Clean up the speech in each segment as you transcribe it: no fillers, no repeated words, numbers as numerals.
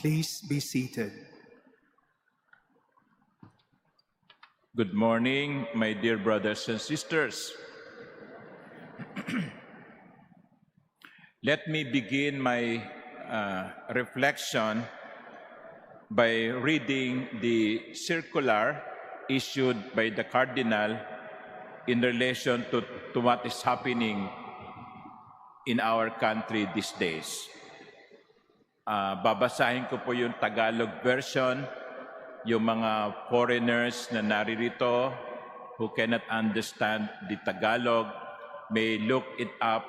Please be seated. Good morning, my dear brothers and sisters. Let me begin my reflection by reading the circular issued by the Cardinal in relation to what is happening in our country these days. Babasahin ko po yung Tagalog version. Yung mga foreigners na naririto who cannot understand the Tagalog may look it up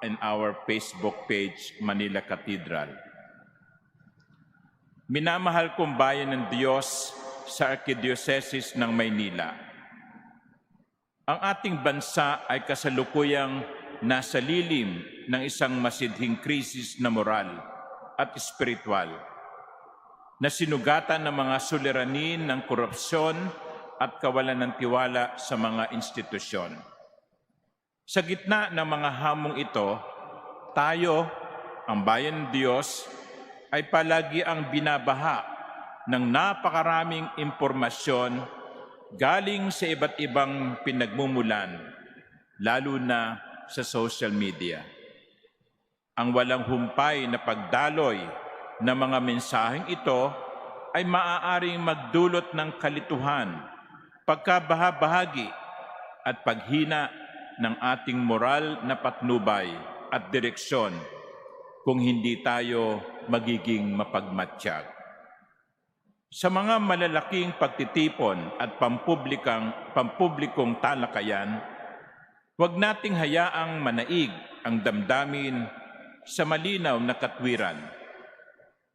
in our Facebook page, Manila Cathedral. Minamahal kong bayan ng Diyos sa Archdiocese ng Maynila. Ang ating bansa ay kasalukuyang nasa lilim ng isang masidhing krisis na moral at espiritual na sinugatan ng mga suliranin ng korupsyon at kawalan ng tiwala sa mga institusyon. Sa gitna ng mga hamong ito, tayo, ang bayan ng Diyos, ay palagi ang binabaha ng napakaraming impormasyon galing sa iba't ibang pinagmumulan, lalo na sa social media. Ang walang humpay na pagdaloy na mga mensaheng ito ay maaaring magdulot ng kalituhan, pagkabahabahagi at paghina ng ating moral na patnubay at direksyon kung hindi tayo magiging mapagmatsyag. Sa mga malalaking pagtitipon at pampublikong talakayan, huwag nating hayaang manaig ang damdamin sa malinaw na katwiran.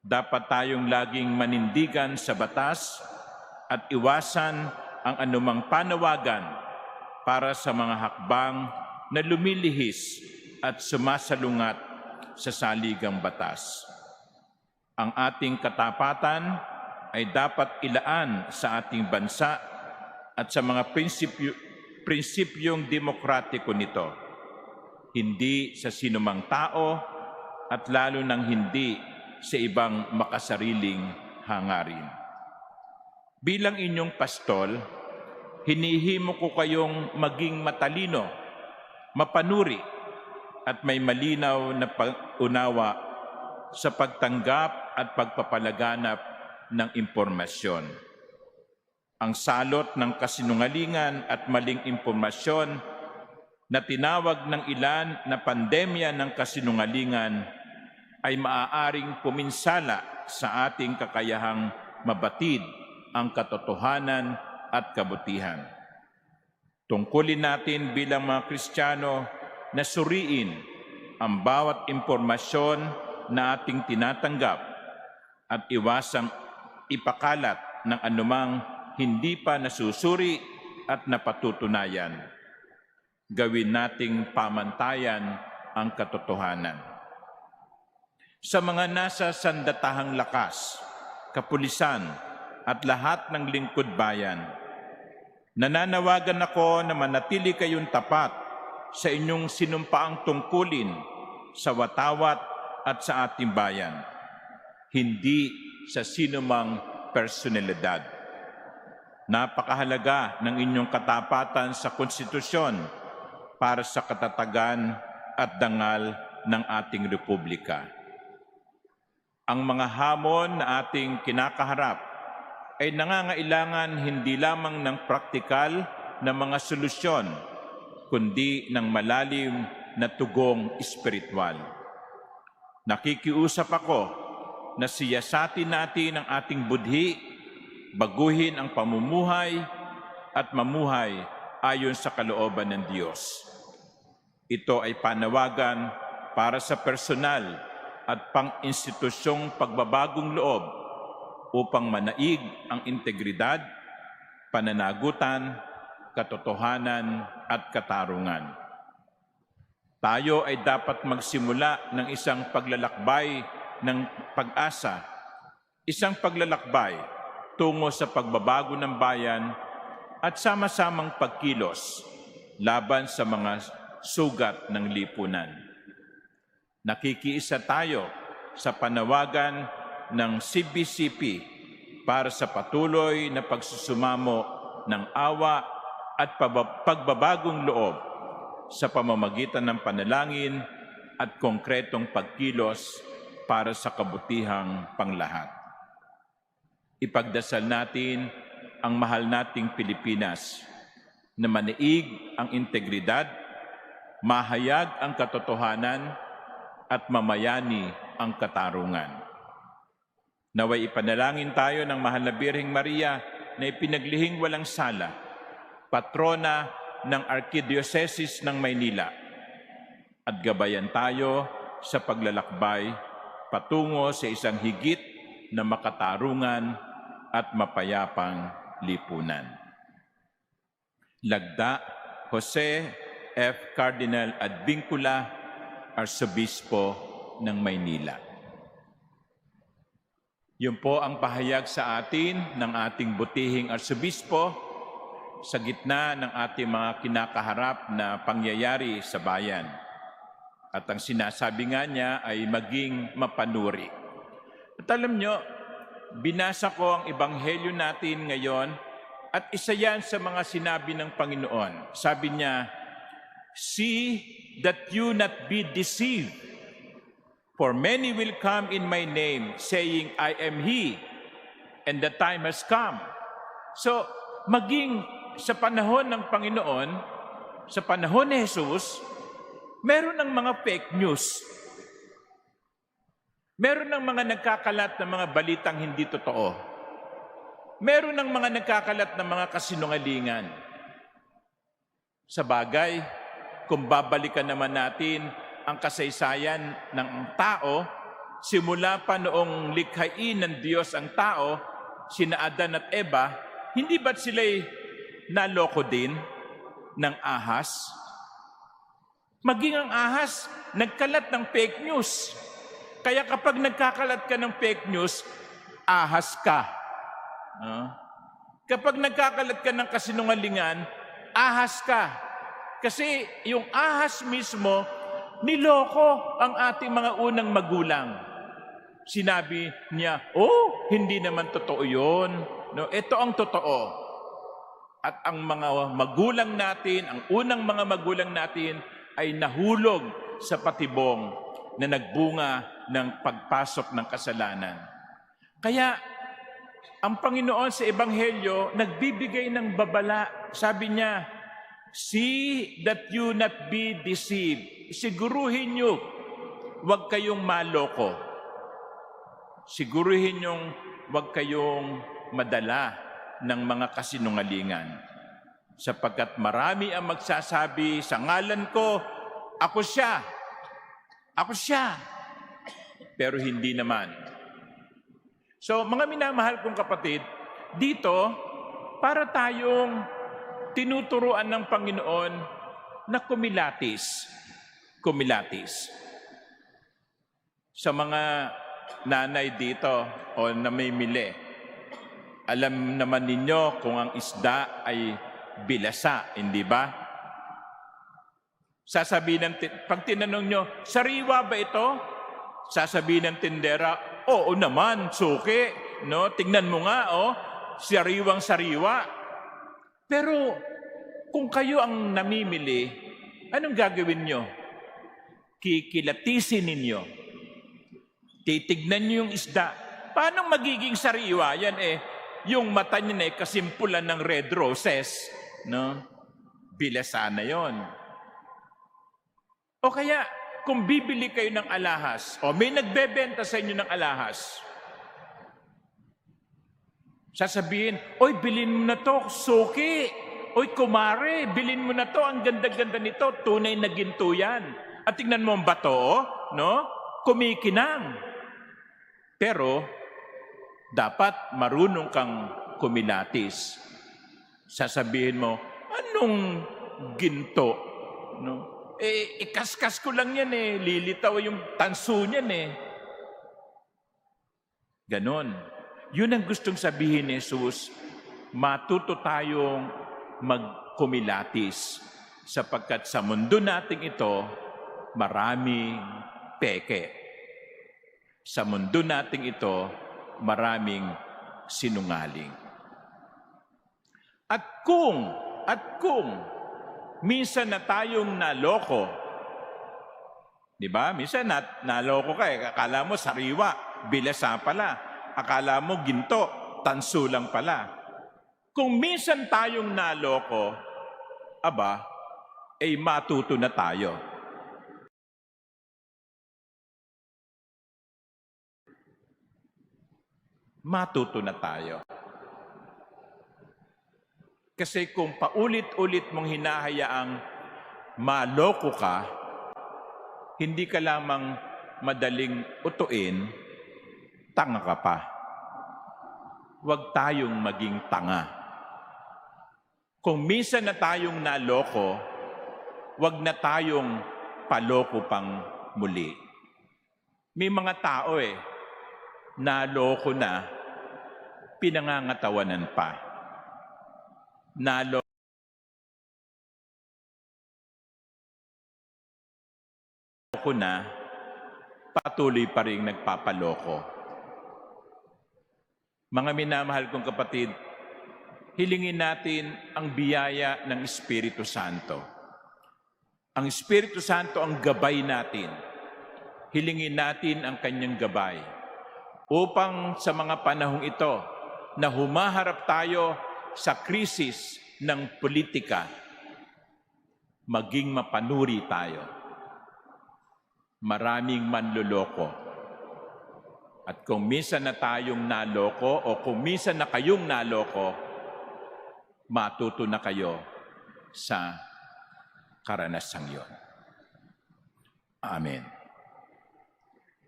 Dapat tayong laging manindigan sa batas at iwasan ang anumang panawagan para sa mga hakbang na lumilihis at sumasalungat sa saligang batas. Ang ating katapatan ay dapat ilaan sa ating bansa at sa mga prinsipyong demokratiko nito, hindi sa sinumang tao at lalo nang hindi sa ibang makasariling hangarin. Bilang inyong pastol, hinihimo ko kayong maging matalino, mapanuri, at may malinaw na unawa sa pagtanggap at pagpapalaganap ng impormasyon. Ang salot ng kasinungalingan at maling impormasyon na tinawag ng ilan na pandemya ng kasinungalingan ay maaaring puminsala sa ating kakayahang mabatid ang katotohanan at kabutihan. Tungkulin natin bilang mga Kristiyano na suriin ang bawat impormasyon na ating tinatanggap at iwasang ipakalat ng anumang hindi pa nasusuri at napatutunayan. Gawin nating pamantayan ang katotohanan. Sa mga nasa sandatahang lakas, kapulisan at lahat ng lingkod bayan, nananawagan ako na manatili kayong tapat sa inyong sinumpaang tungkulin sa watawat at sa ating bayan, hindi sa sinumang personalidad. Napakahalaga ng inyong katapatan sa konstitusyon para sa katatagan at dangal ng ating republika. Ang mga hamon na ating kinakaharap ay nangangailangan hindi lamang ng praktikal na mga solusyon, kundi ng malalim na tugong espiritual. Nakikiusap ako na siyasatin natin ang ating budhi, baguhin ang pamumuhay at mamuhay ayon sa kalooban ng Diyos. Ito ay panawagan para sa personal at pang-institusyong pagbabagong loob upang manaig ang integridad, pananagutan, katotohanan at katarungan. Tayo ay dapat magsimula ng isang paglalakbay ng pag-asa, isang paglalakbay tungo sa pagbabago ng bayan at sama-samang pagkilos laban sa mga sugat ng lipunan. Nakikiisa tayo sa panawagan ng CBCP para sa patuloy na pagsusumamo ng awa at pagbabagong loob sa pamamagitan ng panalangin at konkretong pagkilos para sa kabutihang panglahat. Ipagdasal natin ang mahal nating Pilipinas na maniig ang integridad, mahayag ang katotohanan at mamayani ang katarungan. Naway ipanalangin tayo ng mahal na Birheng Maria na ipinaglihing walang sala, patrona ng Arkidiocese ng Maynila, at gabayan tayo sa paglalakbay patungo sa isang higit na makatarungan at mapayapang lipunan. Lagda, Jose F. Cardinal Advincula, Arsobispo ng Maynila. Yun po ang pahayag sa atin ng ating butihing Arsobispo sa gitna ng ating mga kinakaharap na pangyayari sa bayan. At ang sinasabi nga niya ay maging mapanuri. At alam nyo, binasa ko ang ebanghelyo natin ngayon at isa yan sa mga sinabi ng Panginoon. Sabi niya, "See that you not be deceived. For many will come in my name, saying, I am He, and the time has come." So, maging sa panahon ng Panginoon, sa panahon ni Jesus, meron ng mga fake news. Meron ng mga nagkakalat ng mga balitang hindi totoo. Meron ng mga nagkakalat ng mga kasinungalingan. Sa bagay, kung babalikan naman natin ang kasaysayan ng tao, simula pa noong likhain ng Diyos ang tao, sina Adan at Eva, hindi ba't sila'y naloko din ng ahas? Maging ang ahas, nagkalat ng fake news. Kaya kapag nagkakalat ka ng fake news, ahas ka. Kapag nagkakalat ka ng kasinungalingan, ahas ka. Kasi yung ahas mismo, niloko ang ating mga unang magulang. Sinabi niya, hindi naman totoo yun. No, ito ang totoo. At ang mga magulang natin, ang unang mga magulang natin, ay nahulog sa patibong na nagbunga ng pagpasok ng kasalanan. Kaya, ang Panginoon sa Ebanghelyo, nagbibigay ng babala. Sabi niya, "See that you not be deceived." Siguruhin niyo, huwag kayong maloko. Siguruhin niyong huwag kayong madala ng mga kasinungalingan. Sapagkat marami ang magsasabi sa ngalan ko, ako siya. Ako siya. Pero hindi naman. So, mga minamahal kong kapatid, dito, para tayong tinuturuan ng Panginoon na kumilatis. Kumilatis. Sa mga nanay dito o namimili, alam naman ninyo kung ang isda ay bilasa, hindi ba? Sasabihin pag tinanong nyo, sariwa ba ito? Sasabihin ng tindera, oo naman, suki. No? Tingnan mo nga, sariwang sariwa. Pero kung kayo ang namimili, anong gagawin nyo? Kikilatisin ninyo. Titignan nyo yung isda. Paano magiging sariwa? Yan yung mata niya kasimpulan ng red roses. No? Bilasa na yon. O kaya, kung bibili kayo ng alahas, o may nagbebenta sa inyo ng alahas, sasabihin, oy, bilhin mo na to, suki. Oy, kumare, bilhin mo na to, ang ganda-ganda nito, tunay na ginto yan. At tingnan mo ang bato, no? Kumikinang. Pero, dapat marunong kang kumilatis. Sasabihin mo, anong ginto? No? Ikaskas ko lang yan lilitaw yung tanso niyan Ganon. Yun ang gustong sabihin ni Jesus, matuto tayong magkumilatis sapagkat sa mundo nating ito, maraming peke. Sa mundo nating ito, maraming sinungaling. At kung minsan na tayong naloko, di ba? Minsan naloko ka akala mo sariwa, bilasa pala. Akala mo ginto, tanso lang pala. Kung minsan tayong naloko, matuto na tayo. Matuto na tayo. Kasi kung paulit-ulit mong hinahayaang maloko ka, hindi ka lamang madaling utuin, tanga ka pa. Huwag tayong maging tanga. Kung minsan na tayong naloko, huwag na tayong paloko pang muli. May mga tao naloko na, pinangangatawanan pa. Naloko na, patuloy pa rin nagpapaloko. Mga minamahal kong kapatid, hilingin natin ang biyaya ng Espiritu Santo. Ang Espiritu Santo ang gabay natin. Hilingin natin ang kanyang gabay upang sa mga panahong ito na humaharap tayo sa krisis ng politika, maging mapanuri tayo. Maraming manloloko. At kung minsan na tayong naloko o kung minsan na kayong naloko, matuto na kayo sa karanasang yon. Amen.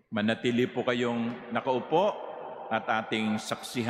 Manatili po kayong nakaupo at ating saksihan